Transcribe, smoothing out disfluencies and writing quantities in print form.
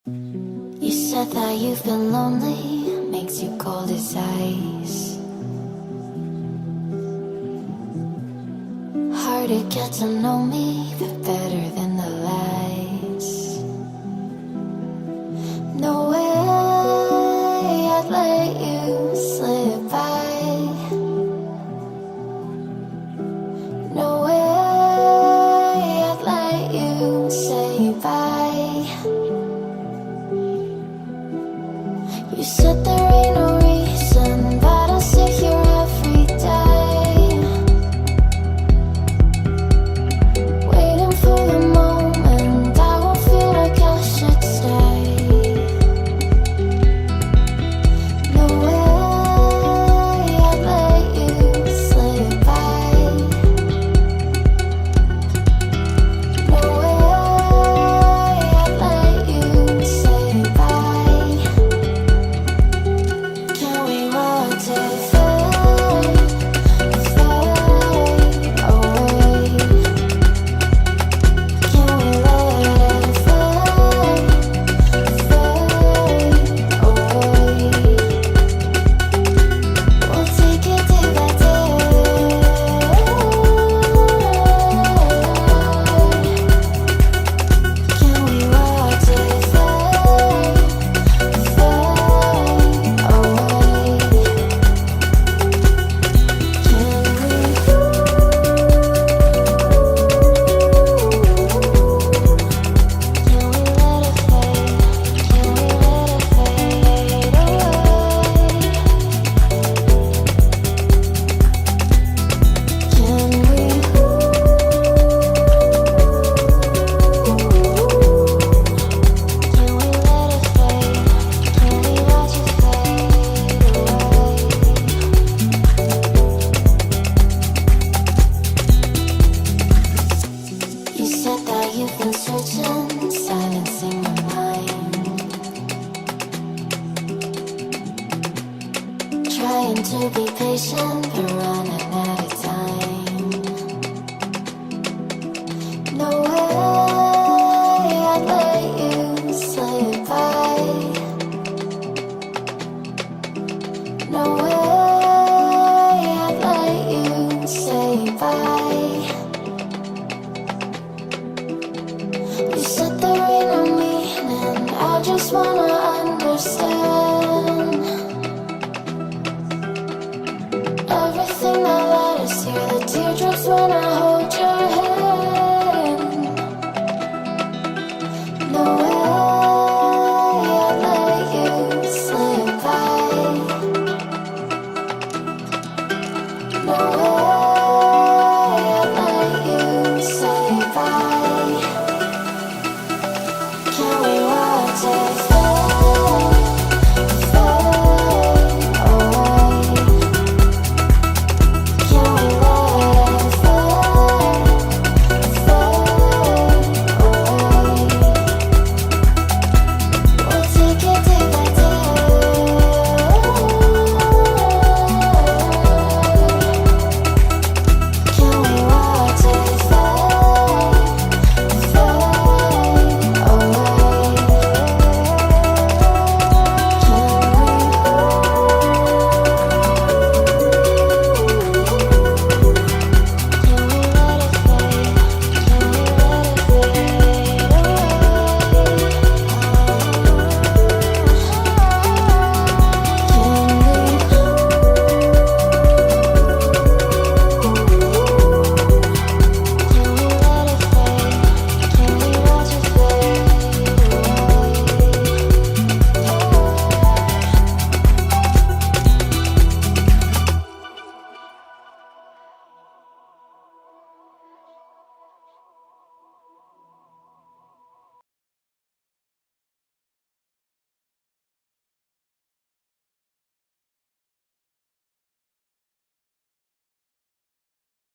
You said that you've been lonely, makes you cold as ice. Hard to get to know me, but better than the lies. No way I'd let you slip by. No way I'd let you say bye. You said there ain't no reason, but I'll sit here every day, waiting for the moment I won't feel like I should stay. No way I'd let you slip by. No way I'd let you say bye. Can we watch it fade, fade away? Can we let it fade, fade away? We'll take it day by day. Can we watch it fade, fade away? You said that you've been searching, silencing your mind, trying to be patient but running out of time. No way I'd let you slip by. No way I'd let you say bye. You said there ain't no meaning, I just wanna understand.